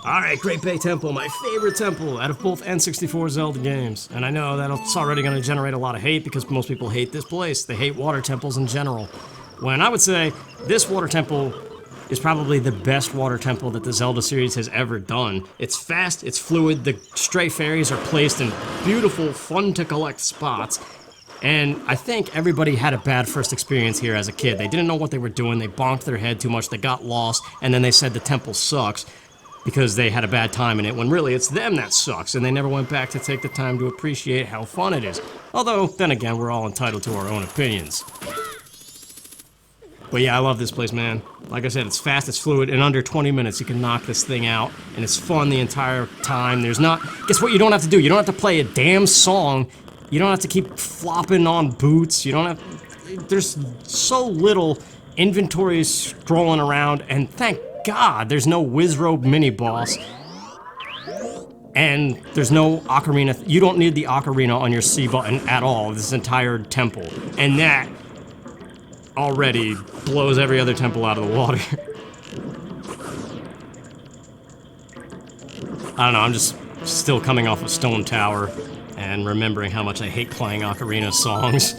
Alright, Great Bay Temple, my favorite temple out of both N64 Zelda games. And I know that's already going to generate a lot of hate because most people hate this place. They hate water temples in general. When I would say this water temple is probably the best water temple that the Zelda series has ever done. It's fast, it's fluid, the stray fairies are placed in beautiful, fun-to-collect spots. And I think everybody had a bad first experience here as a kid. They didn't know what they were doing, they bonked their head too much, they got lost, and then they said the temple sucks because they had a bad time in it, when really it's them that sucks, and they never went back to take the time to appreciate how fun it is. Although, then again, we're all entitled to our own opinions. But yeah, I love this place, man. Like I said, it's fast, it's fluid, in under 20 minutes you can knock this thing out, and it's fun the entire time. There's not... Guess what you don't have to do? You don't have to play a damn song. You don't have to keep flopping on boots. You don't have... There's so little inventory scrolling around, and thank God there's no Wizrobe mini-boss. And there's no ocarina. You don't need the ocarina on your C button at all, this entire temple. And that already blows every other temple out of the water. I don't know, I'm just still coming off of Stone Tower and remembering how much I hate playing ocarina songs.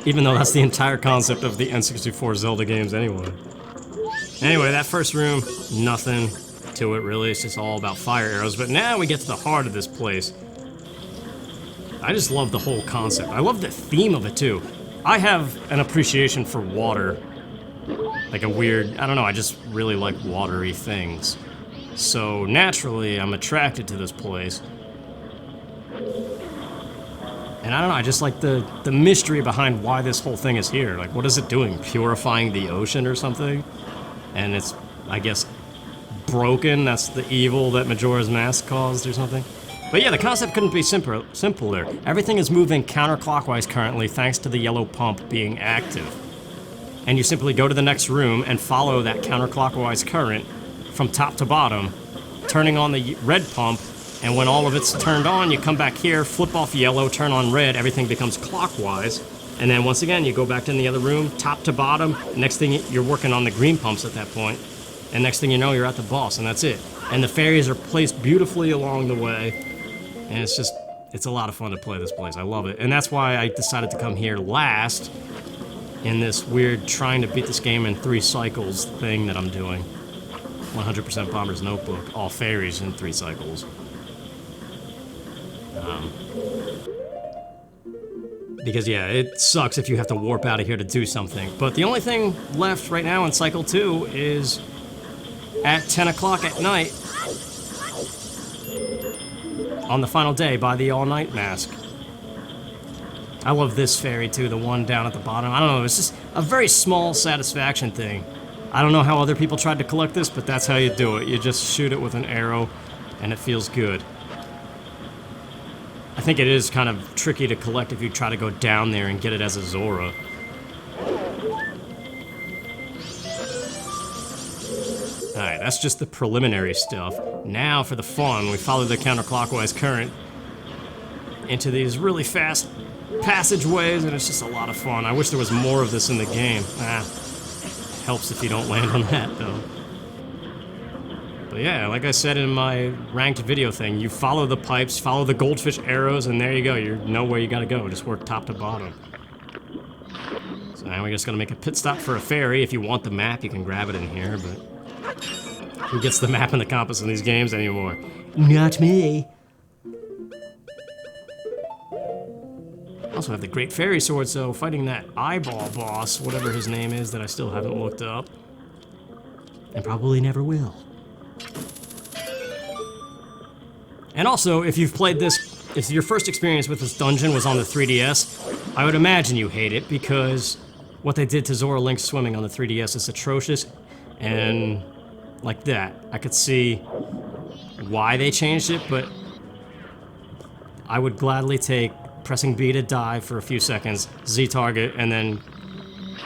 Even though that's the entire concept of the N64 Zelda games anyway. Anyway, that first room, nothing to it really, it's just all about fire arrows. But now we get to the heart of this place. I just love the whole concept. I love the theme of it too. I have an appreciation for water. Like a weird, I don't know, I just really like watery things. So naturally, I'm attracted to this place. And I don't know, I just like the mystery behind why this whole thing is here. Like, what is it doing? Purifying the ocean or something? And it's, I guess, broken. That's the evil that Majora's Mask caused or something. But yeah, the concept couldn't be simpler. Everything is moving counterclockwise currently thanks to the yellow pump being active. And you simply go to the next room and follow that counterclockwise current from top to bottom, turning on the red pump, and when all of it's turned on, you come back here, flip off yellow, turn on red, everything becomes clockwise. And then once again, you go back to the other room, top to bottom. Next thing, you're working on the green pumps at that point. And next thing you know, you're at the boss, and that's it. And the fairies are placed beautifully along the way. And it's a lot of fun to play this place. I love it. And that's why I decided to come here last in this weird trying to beat this game in 3 cycles thing that I'm doing. 100% Bomber's Notebook, all fairies in 3 cycles. Because yeah, it sucks if you have to warp out of here to do something. But the only thing left right now in Cycle 2 is at 10 o'clock at night on the final day by the all-night mask. I love this fairy too, the one down at the bottom. I don't know, it's just a very small satisfaction thing. I don't know how other people tried to collect this, but that's how you do it. You just shoot it with an arrow and it feels good. I think it is kind of tricky to collect if you try to go down there and get it as a Zora. Alright, that's just the preliminary stuff. Now for the fun, we follow the counterclockwise current into these really fast passageways, and it's just a lot of fun. I wish there was more of this in the game. Helps if you don't land on that, though. But yeah, like I said in my ranked video thing, you follow the pipes, follow the goldfish arrows, and there you go. You know where you gotta go. Just work top to bottom. So now we're just gonna make a pit stop for a fairy. If you want the map, you can grab it in here, but who gets the map and the compass in these games anymore? Not me. Also have the Great Fairy Sword, so fighting that eyeball boss, whatever his name is, that I still haven't looked up. And probably never will. And also, if you've played this, if your first experience with this dungeon was on the 3DS, I would imagine you hate it because what they did to Zora Link swimming on the 3DS is atrocious, and like that. I could see why they changed it, but I would gladly take pressing B to dive for a few seconds, Z target, and then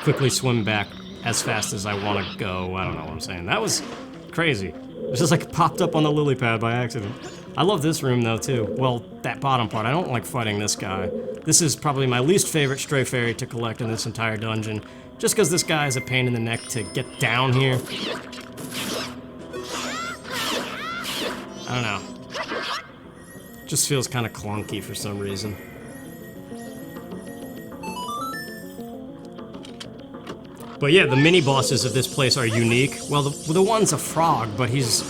quickly swim back as fast as I want to go. I don't know what I'm saying. That was crazy. It just like popped up on the lily pad by accident. I love this room though too. Well, that bottom part. I don't like fighting this guy. This is probably my least favorite stray fairy to collect in this entire dungeon, just because this guy is a pain in the neck to get down here. I don't know. Just feels kind of clunky for some reason. But yeah, the mini-bosses of this place are unique. Well, the one's a frog, but he's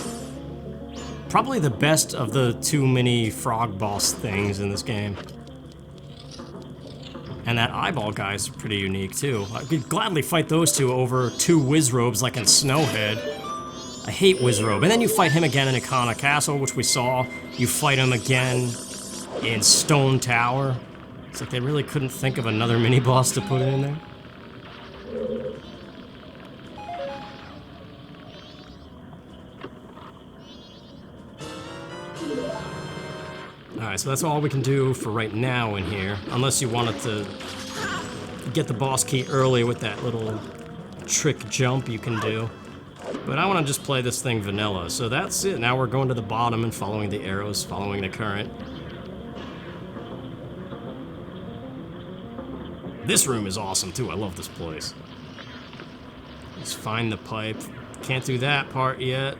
probably the best of the 2 mini frog boss things in this game. And that eyeball guy's pretty unique, too. I could gladly fight those 2 over 2 Wizrobes like in Snowhead. I hate Wizrobe. And then you fight him again in Ikana Castle, which we saw. You fight him again in Stone Tower. It's like they really couldn't think of another mini-boss to put in there. Alright, so that's all we can do for right now in here. Unless you wanted to get the boss key early with that little trick jump you can do. But I want to just play this thing vanilla. So that's it. Now we're going to the bottom and following the arrows, following the current. This room is awesome too. I love this place. Let's find the pipe. Can't do that part yet.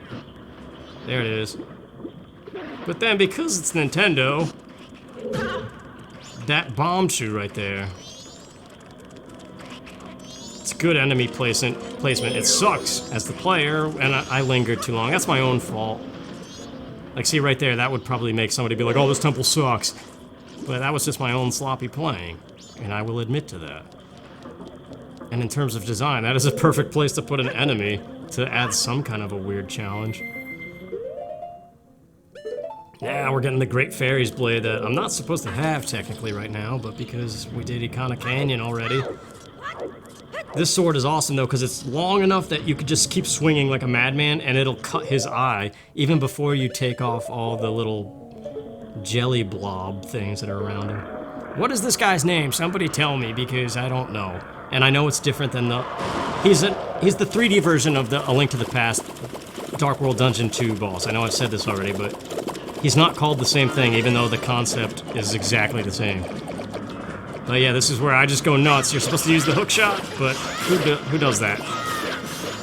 There it is. But then, because it's Nintendo, that bomb shoe right there, it's good enemy placement. It sucks as the player, and I lingered too long. That's my own fault. Like, see right there, that would probably make somebody be like, oh, this temple sucks. But that was just my own sloppy playing, and I will admit to that. And in terms of design, that is a perfect place to put an enemy to add some kind of a weird challenge. Yeah, we're getting the Great Fairies blade that I'm not supposed to have technically right now, but because we did Ikana Canyon already. This sword is awesome though, because it's long enough that you could just keep swinging like a madman and it'll cut his eye even before you take off all the little jelly blob things that are around him. What is this guy's name? Somebody tell me, because I don't know. And I know it's different than the... He's the 3D version of the A Link to the Past Dark World Dungeon 2 boss. I know I've said this already, but he's not called the same thing, even though the concept is exactly the same. But yeah, this is where I just go nuts. You're supposed to use the hook shot, but who does that?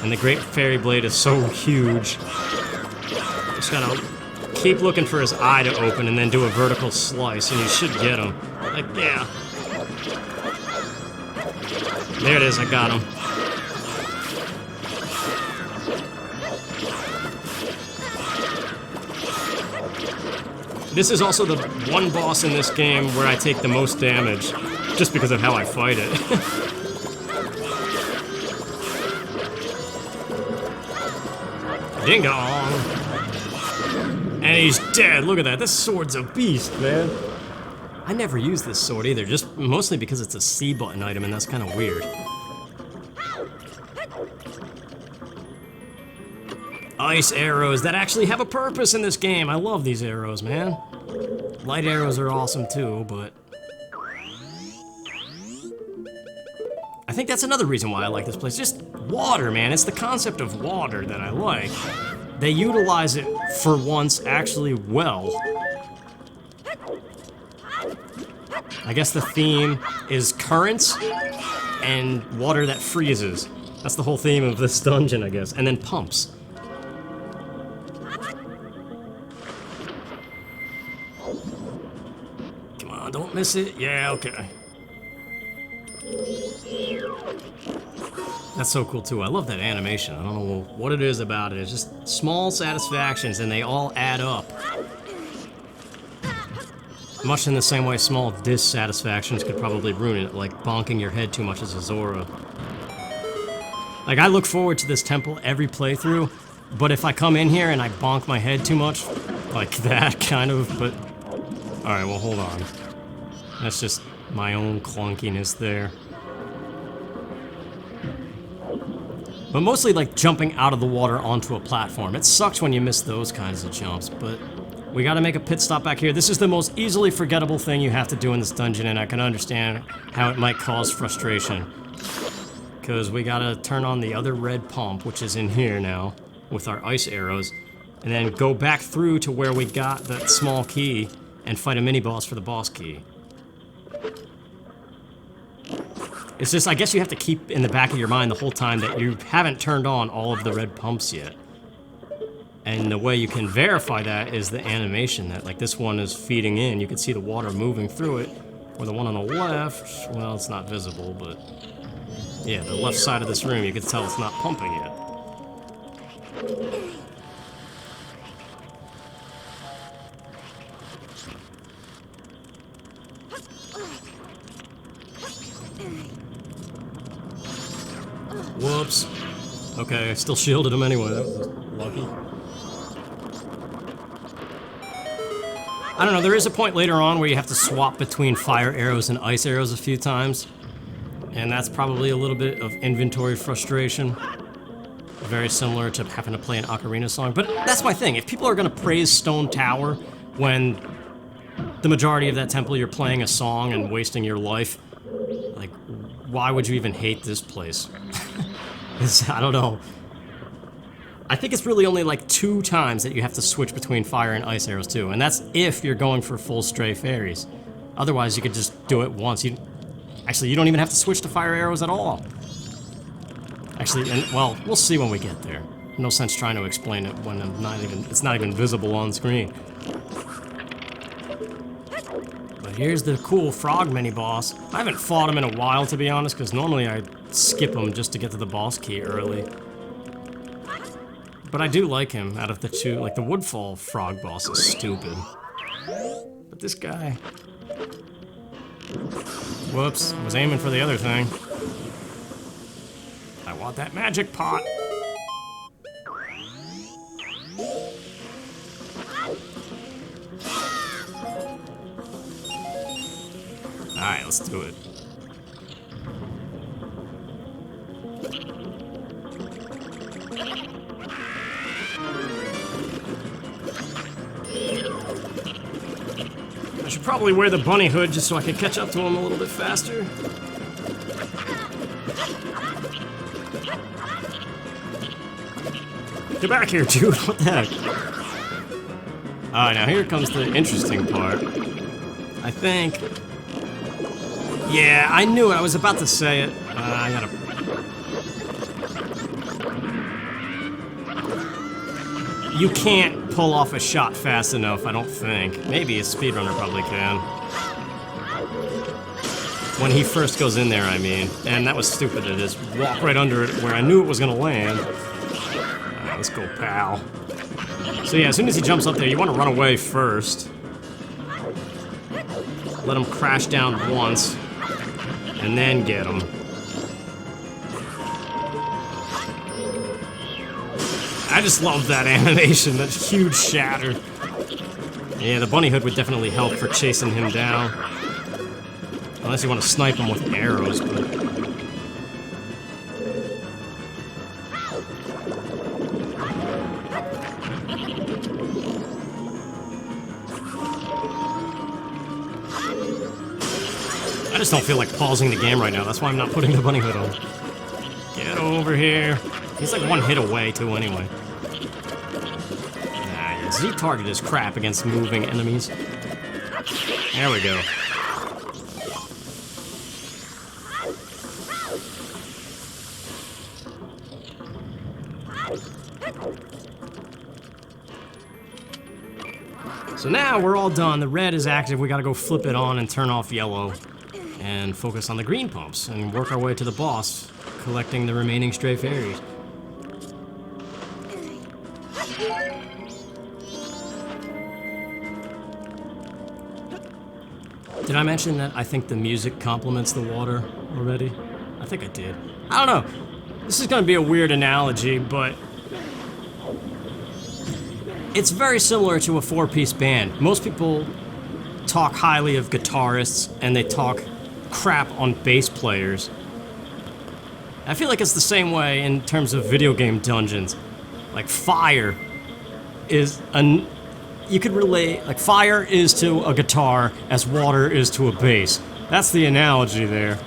And the Great Fairy Blade is so huge. Just gotta keep looking for his eye to open and then do a vertical slice, and you should get him. Like, yeah. There it is, I got him. This is also the one boss in this game where I take the most damage, just because of how I fight it. Ding dong! And he's dead, look at that, this sword's a beast, man. I never use this sword either, just mostly because it's a C button item and that's kind of weird. Ice arrows that actually have a purpose in this game. I love these arrows, man. Light arrows are awesome too, but I think that's another reason why I like this place. Just water, man. It's the concept of water that I like. They utilize it for once actually well. I guess the theme is currents and water that freezes. That's the whole theme of this dungeon, I guess. And then pumps. Don't miss it. Yeah, okay. That's so cool too. I love that animation. I don't know what it is about it. It's just small satisfactions and they all add up. Much in the same way small dissatisfactions could probably ruin it, like bonking your head too much as a Zora. Like, I look forward to this temple every playthrough, but if I come in here and I bonk my head too much, like that kind of, but... Alright, well, hold on. That's just my own clunkiness there. But mostly like jumping out of the water onto a platform. It sucks when you miss those kinds of jumps, but we gotta make a pit stop back here. This is the most easily forgettable thing you have to do in this dungeon, and I can understand how it might cause frustration. Because we gotta turn on the other red pump, which is in here now, with our ice arrows, and then go back through to where we got that small key and fight a mini-boss for the boss key. It's just, I guess you have to keep in the back of your mind the whole time that you haven't turned on all of the red pumps yet. And the way you can verify that is the animation that, like, this one is feeding in. You can see the water moving through it. Or the one on the left, well, it's not visible, but yeah, the left side of this room, you can tell it's not pumping yet. Whoops. Okay, I still shielded him anyway. That was lucky. I don't know, there is a point later on where you have to swap between fire arrows and ice arrows a few times. And that's probably a little bit of inventory frustration. Very similar to having to play an ocarina song. But that's my thing. If people are going to praise Stone Tower when the majority of that temple you're playing a song and wasting your life, like, why would you even hate this place? I don't know. I think it's really only like 2 times that you have to switch between fire and ice arrows too, and that's if you're going for full stray fairies. Otherwise, you could just do it once. Actually, you don't even have to switch to fire arrows at all. Actually, well, we'll see when we get there. No sense trying to explain it when it's not even visible on screen. But here's the cool frog mini-boss. I haven't fought him in a while, to be honest, because normally I skip him just to get to the boss key early. But I do like him out of the 2. Like, the Woodfall frog boss is stupid. But this guy... Whoops, I was aiming for the other thing. I want that magic pot. Alright, let's do it. I should probably wear the bunny hood just so I can catch up to him a little bit faster. Get back here, dude. What the heck? Alright, now here comes the interesting part. I think... Yeah, I knew it. I was about to say it. I gotta... You can't pull off a shot fast enough, I don't think. Maybe a speedrunner probably can. When he first goes in there, I mean. And that was stupid to just walk right under it where I knew it was gonna land. Alright, let's go, pal. So yeah, as soon as he jumps up there, you want to run away first. Let him crash down once. And then get him. I just love that animation, that huge shatter. Yeah, the bunny hood would definitely help for chasing him down. Unless you want to snipe him with arrows, but... I just don't feel like pausing the game right now. That's why I'm not putting the bunny hood on. Get over here. He's like 1 hit away, too, anyway. Nah, yeah, Z-target is crap against moving enemies. There we go. So now we're all done. The red is active. We gotta go flip it on and turn off yellow. And focus on the green pumps and work our way to the boss, collecting the remaining stray fairies. Did I mention that I think the music complements the water already? I think I did. I don't know. This is gonna be a weird analogy, but it's very similar to a 4-piece band. Most people talk highly of guitarists and they talk crap on bass players. I feel like it's the same way in terms of video game dungeons. Like fire is you could relate, like fire is to a guitar as water is to a bass. That's the analogy there.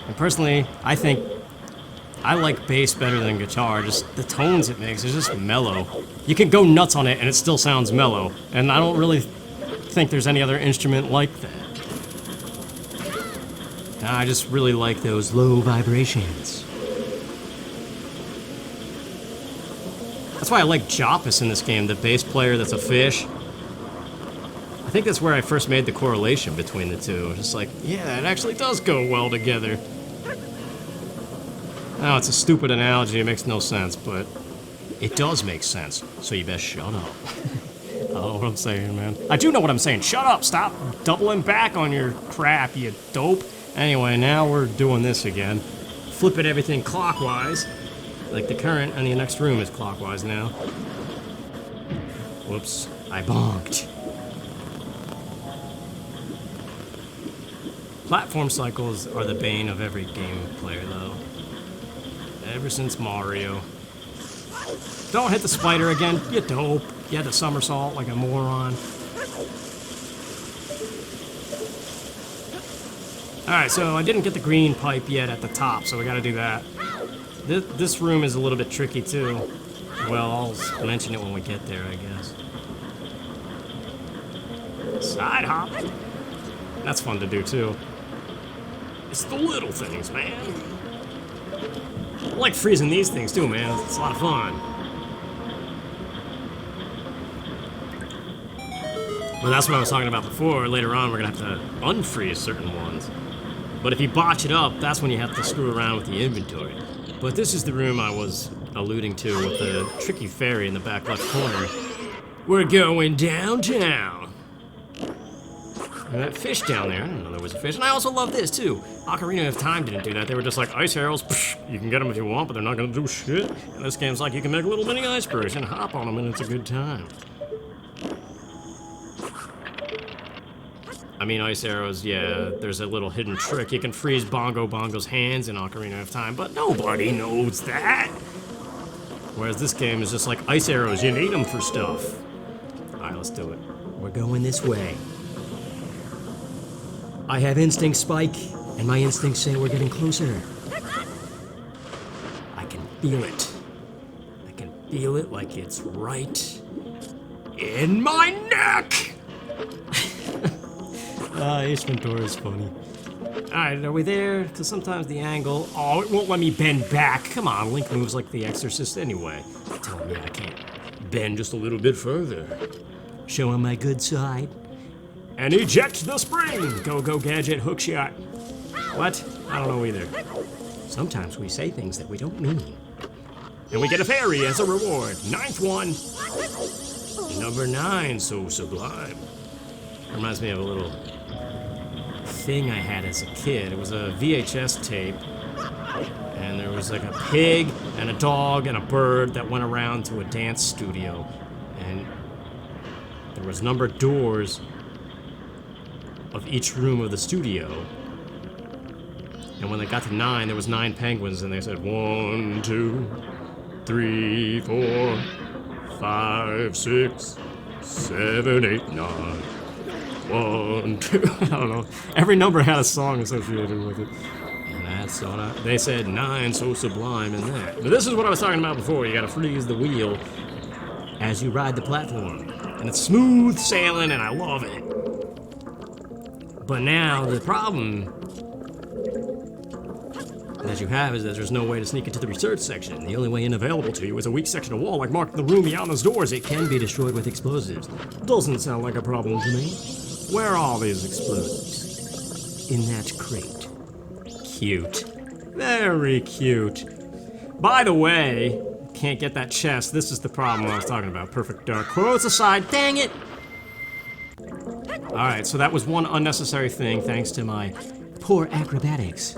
And personally, I think I like bass better than guitar. Just the tones it makes is just mellow. You can go nuts on it and it still sounds mellow. And I don't really think there's any other instrument like that. I just really like those low vibrations. That's why I like Joppus in this game, the bass player that's a fish. I think that's where I first made the correlation between the two. Just like, yeah, it actually does go well together. Now, it's a stupid analogy, it makes no sense, but it does make sense, so you best shut up. I don't know what I'm saying, man. I do know what I'm saying. Shut up, stop doubling back on your crap, you dope. Anyway, now we're doing this again. Flipping everything clockwise. Like the current in the next room is clockwise now. Whoops, I bonked. Platform cycles are the bane of every game player, though. Ever since Mario. Don't hit the spider again, you dope. You had to somersault like a moron. Alright, so I didn't get the green pipe yet at the top, so we gotta do that. This room is a little bit tricky, too. Well, I'll mention it when we get there, I guess. Side hop. That's fun to do, too. It's the little things, man. I like freezing these things, too, man. It's a lot of fun. But that's what I was talking about before. Later on, we're gonna have to unfreeze certain ones. But if you botch it up, that's when you have to screw around with the inventory. But this is the room I was alluding to with the tricky fairy in the back left corner. We're going downtown. And that fish down there, I didn't know there was a fish. And I also love this too. Ocarina of Time didn't do that. They were just like ice arrows. Psh, you can get them if you want, but they're not gonna do shit. And this game's like you can make little mini icebergs and hop on them and it's a good time. I mean, ice arrows, yeah, there's a little hidden trick. You can freeze Bongo's hands in Ocarina of Time, but nobody knows that. Whereas this game is just like ice arrows, you need them for stuff. Alright, let's do it. We're going this way. I have instinct, Spike, and my instincts say we're getting closer. I can feel it. I can feel it like it's right in my neck! Ace Ventura is funny. Alright, are we there? Because sometimes the angle... Oh, it won't let me bend back. Come on, Link moves like the Exorcist anyway. Tell me I can't bend just a little bit further. Show him my good side. And eject the spring! Go, Gadget, hookshot. What? I don't know either. Sometimes we say things that we don't mean. And we get a fairy as a reward. 9th one. Number 9, so sublime. Reminds me of a little thing I had as a kid. It was a VHS tape, and there was like a pig and a dog and a bird that went around to a dance studio, and there was numbered doors of each room of the studio, and when they got to 9, there was 9 penguins, and they said 1, 2, 3, 4, 5, 6, 7, 8, 9. 1, 2, I don't know. Every number had a song associated with it. And that's all I... They said 9, so sublime in that. But this is what I was talking about before. You gotta freeze the wheel as you ride the platform. And it's smooth sailing, and I love it. But now, the problem that you have is that there's no way to sneak into the research section. The only way in available to you is a weak section of wall, like marked the room beyond those doors. It can be destroyed with explosives. Doesn't sound like a problem to me. Where are all these explosives? In that crate. Cute. Very cute. By the way, can't get that chest. This is the problem I was talking about. Perfect dark. Quotes aside, dang it! Alright, so that was one unnecessary thing thanks to my poor acrobatics.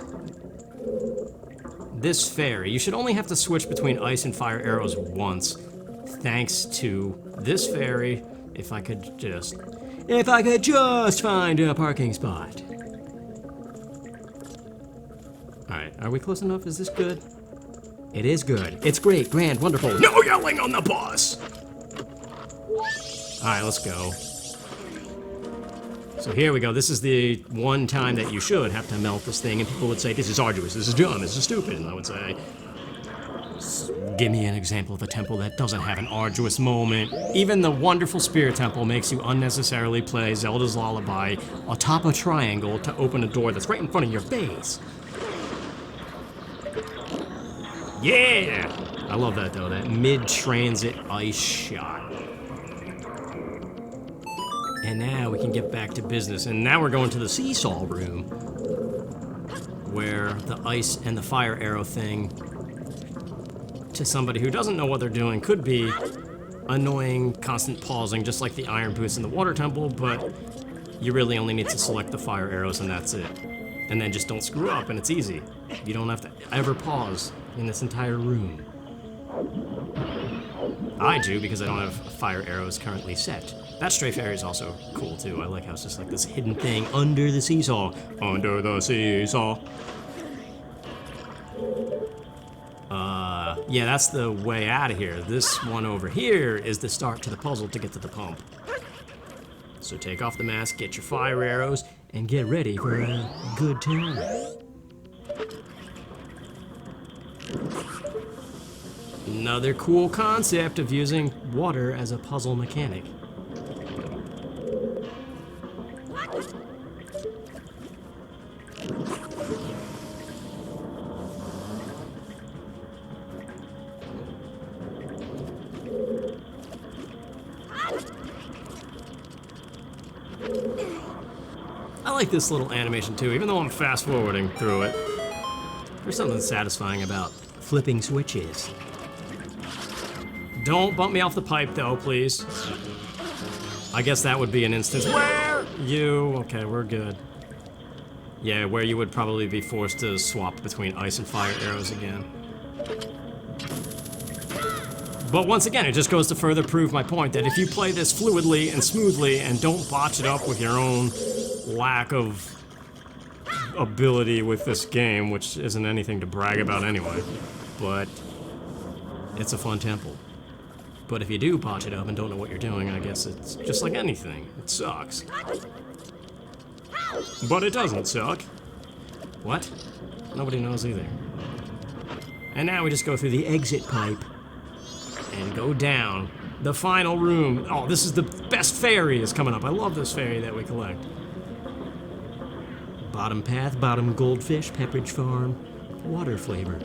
This fairy, you should only have to switch between ice and fire arrows once. Thanks to this fairy, if I could just find a parking spot. Alright, are we close enough? Is this good? It is good. It's great, grand, wonderful. No yelling on the bus! Alright, let's go. So here we go. This is the one time that you should have to melt this thing, and people would say, this is arduous, this is dumb, this is stupid. And I would say, give me an example of a temple that doesn't have an arduous moment. Even the wonderful Spirit Temple makes you unnecessarily play Zelda's Lullaby atop a triangle to open a door that's right in front of your face. Yeah! I love that though, that mid-transit ice shot. And now we can get back to business. And now we're going to the seesaw room, where the ice and the fire arrow thing, to somebody who doesn't know what they're doing, could be annoying, constant pausing, just like the iron boots in the water temple, but you really only need to select the fire arrows and that's it. And then just don't screw up and it's easy. You don't have to ever pause in this entire room. I do, because I don't have fire arrows currently set. That stray fairy is also cool too. I like how it's just like this hidden thing under the seesaw. Under the seesaw. Yeah, that's the way out of here. This one over here is the start to the puzzle to get to the pump. So take off the mask, get your fire arrows, and get ready for a good time. Another cool concept of using water as a puzzle mechanic. I like this little animation too, even though I'm fast forwarding through it. There's something satisfying about flipping switches. Don't bump me off the pipe though, please. I guess that would be an instance where you... Okay, we're good. Yeah, where you would probably be forced to swap between ice and fire arrows again. But once again, it just goes to further prove my point that if you play this fluidly and smoothly and don't botch it up with your own lack of ability with this game, which isn't anything to brag about anyway, but it's a fun temple. But if you do botch it up and don't know what you're doing, I guess it's just like anything. It sucks. But it doesn't suck. What? Nobody knows either. And now we just go through the exit pipe and go down the final room. Oh, this is the best fairy is coming up. I love this fairy that we collect. Bottom path, bottom goldfish, pepperidge farm, water flavor.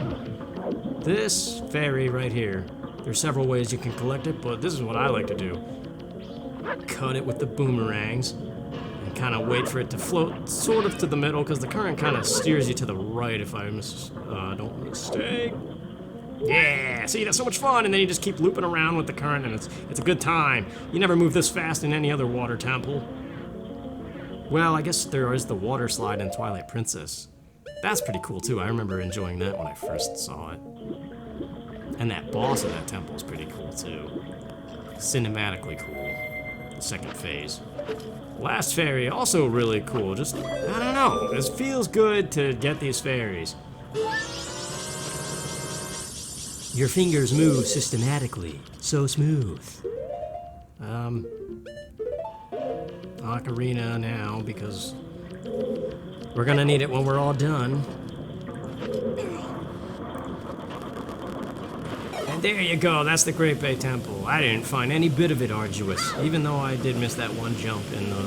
This fairy right here, there's several ways you can collect it, but this is what I like to do. Cut it with the boomerangs and kind of wait for it to float sort of to the middle, because the current kind of steers you to the right if I don't mistake. Yeah, see, that's so much fun, and then you just keep looping around with the current, and it's a good time. You never move this fast in any other water temple. Well, I guess there is the water slide in Twilight Princess. That's pretty cool, too. I remember enjoying that when I first saw it. And that boss of that temple is pretty cool, too. Cinematically cool. The second phase. Last fairy, also really cool. Just, I don't know, it feels good to get these fairies. Your fingers move systematically, so smooth. Ocarina now, because we're gonna need it when we're all done. And there you go, that's the Great Bay Temple. I didn't find any bit of it arduous, even though I did miss that one jump in the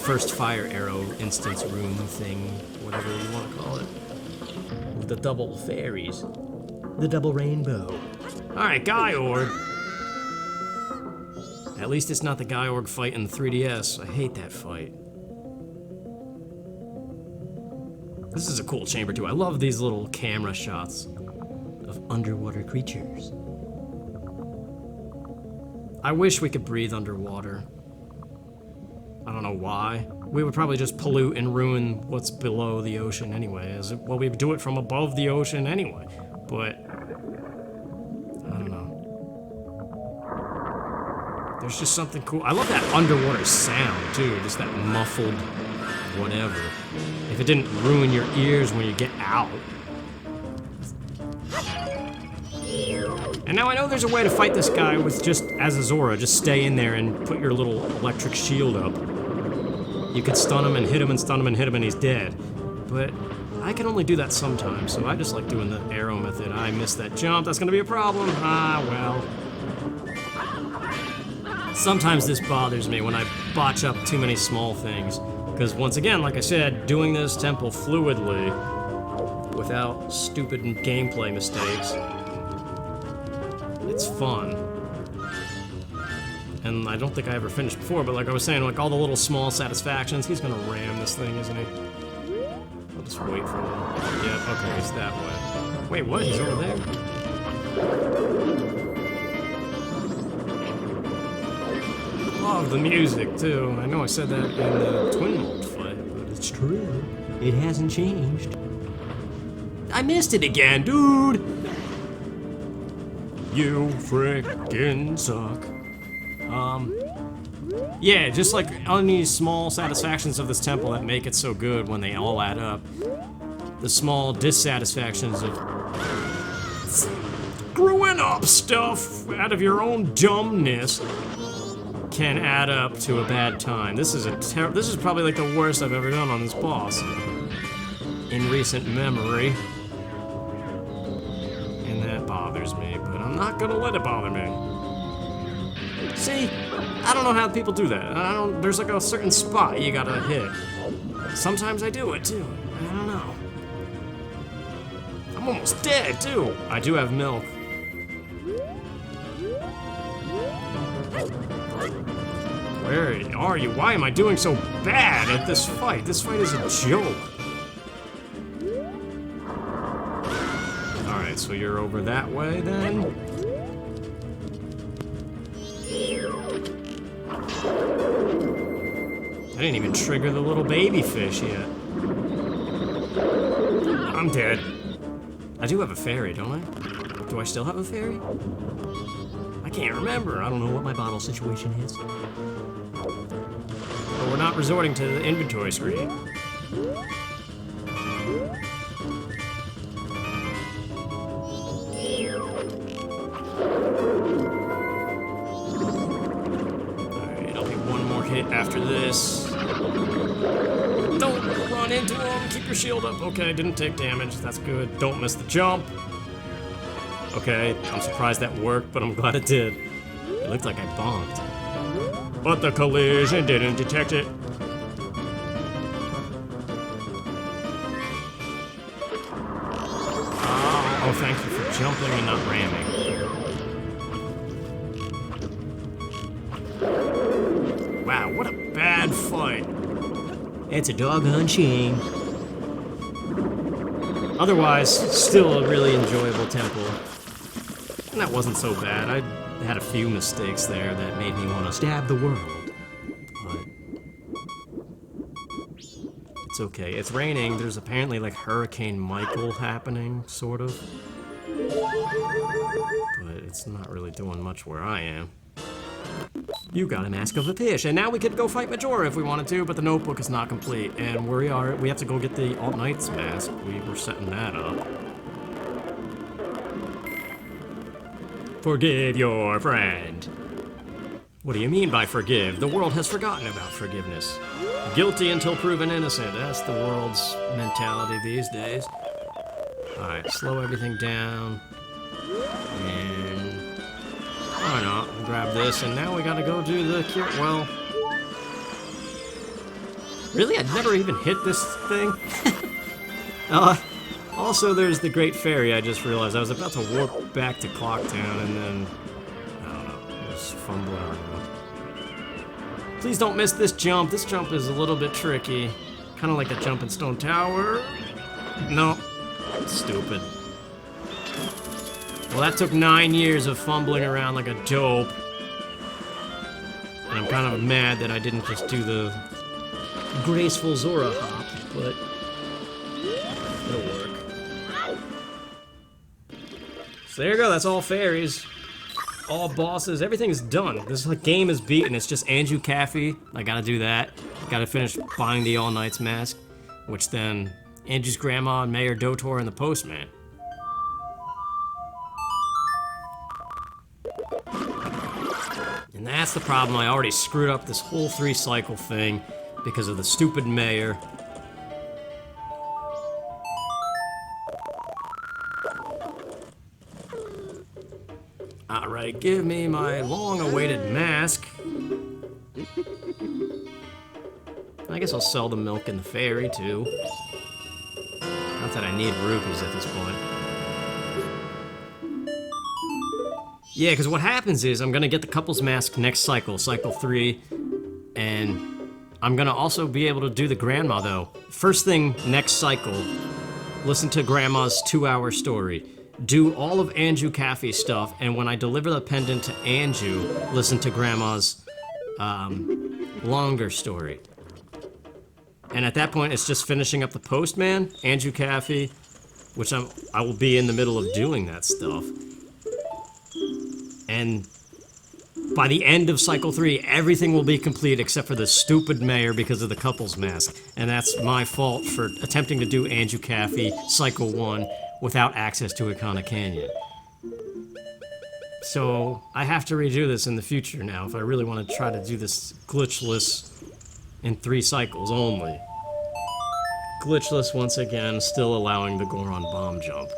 first fire arrow instance room thing, whatever you want to call it. With the double fairies. The double rainbow. Alright, Guy Org. At least it's not the Guy Org fight in the 3DS. I hate that fight. This is a cool chamber too. I love these little camera shots of underwater creatures. I wish we could breathe underwater. I don't know why. We would probably just pollute and ruin what's below the ocean anyway. Well, we do it from above the ocean anyway. But I don't know. There's just something cool. I love that underwater sound too, just that muffled whatever. If it didn't ruin your ears when you get out. And now I know there's a way to fight this guy with just as a Zora. Just stay in there and put your little electric shield up. You could stun him and hit him and stun him and hit him and he's dead. But I can only do that sometimes, so I just like doing the arrow method. I missed that jump, that's gonna be a problem. Ah, well. Sometimes this bothers me when I botch up too many small things. Because once again, like I said, doing this temple fluidly, without stupid gameplay mistakes, It's fun. And I don't think I ever finished before, but like I was saying, like all the little small satisfactions, he's gonna ram this thing, isn't he? I'll just wait for him. Yep, okay, he's that way. Wait, what? He's over there? Love the music, too. I know I said that in the Twin Mold fight, but it's true. It hasn't changed. I missed it again, dude! You frickin' suck. Yeah, just like on these small satisfactions of this temple that make it so good when they all add up. The small dissatisfactions of screwing up stuff out of your own dumbness can add up to a bad time. This is probably like the worst I've ever done on this boss in recent memory. And that bothers me, but I'm not gonna let it bother me. See, I don't know how people do that. There's like a certain spot you gotta hit. Sometimes I do it too. I don't know. I'm almost dead too. I do have milk. Where are you? Why am I doing so bad at this fight? This fight is a joke. Alright, so you're over that way then? I didn't even trigger the little baby fish yet. I'm dead. I do have a fairy, don't I? Do I still have a fairy? I can't remember. I don't know what my bottle situation is. But we're not resorting to the inventory screen. Alright, I'll be one more hit after this. Don't run into him. Keep your shield up. Okay, didn't take damage. That's good. Don't miss the jump. Okay, I'm surprised that worked, but I'm glad it did. It looked like I bonked. But the collision didn't detect it. Oh, thank you for jumping and not ramming. Wow, what a bad fight. It's a doggone shame. Otherwise, still a really enjoyable temple. And that wasn't so bad. I had a few mistakes there that made me want to stab the world. But it's okay. It's raining. There's apparently like Hurricane Michael happening, sort of. But it's not really doing much where I am. You got a mask of a fish, and now we could go fight Majora if we wanted to, but the notebook is not complete, and we have to go get the Alt Knight's mask. We were setting that up. Forgive your friend. What do you mean by forgive? The world has forgotten about forgiveness. Guilty until proven innocent. That's the world's mentality these days. Alright, slow everything down. And why not? Grab this, and now we gotta go do the cure. Well, really? I'd never even hit this thing? Also, there's the Great Fairy. I just realized I was about to warp back to Clocktown, and then I don't know, just fumbling around. Please don't miss this jump. This jump is a little bit tricky, kind of like a jump in Stone Tower. No, stupid. Well, that took 9 years of fumbling around like a dope. And I'm kind of mad that I didn't just do the graceful Zora hop, but it'll work. So there you go, that's all fairies. All bosses, everything's done. This game is beaten. It's just Anju Kafei. I gotta do that. Gotta finish buying the All Knight's mask, which then Anju's grandma and Mayor Dotour and the Postman. And that's the problem. I already screwed up this whole 3-cycle thing because of the stupid mayor. Alright, give me my long-awaited mask. I guess I'll sell the milk and the fairy, too. Not that I need rupees at this point. Yeah, because what happens is I'm gonna get the couple's mask next cycle, cycle 3, and I'm gonna also be able to do the grandma though. First thing next cycle, listen to grandma's 2-hour story. Do all of Anju Kafei's stuff, and when I deliver the pendant to Anju, listen to grandma's longer story. And at that point, it's just finishing up the Postman, Anju Kafei, which I will be in the middle of doing that stuff. And by the end of cycle 3, everything will be complete except for the stupid mayor because of the couple's mask. And that's my fault for attempting to do Anju Kafei cycle 1 without access to Ikana Canyon. So I have to redo this in the future now if I really want to try to do this glitchless in 3 cycles only. Glitchless once again, still allowing the Goron bomb jump.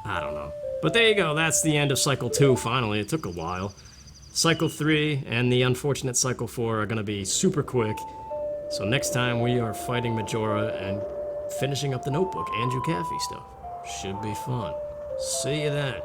I don't know. But there you go, that's the end of cycle 2 finally. It took a while. Cycle 3 and the unfortunate cycle 4 are gonna be super quick. So next time we are fighting Majora and finishing up the notebook, Anju Kafei stuff. Should be fun. See you then.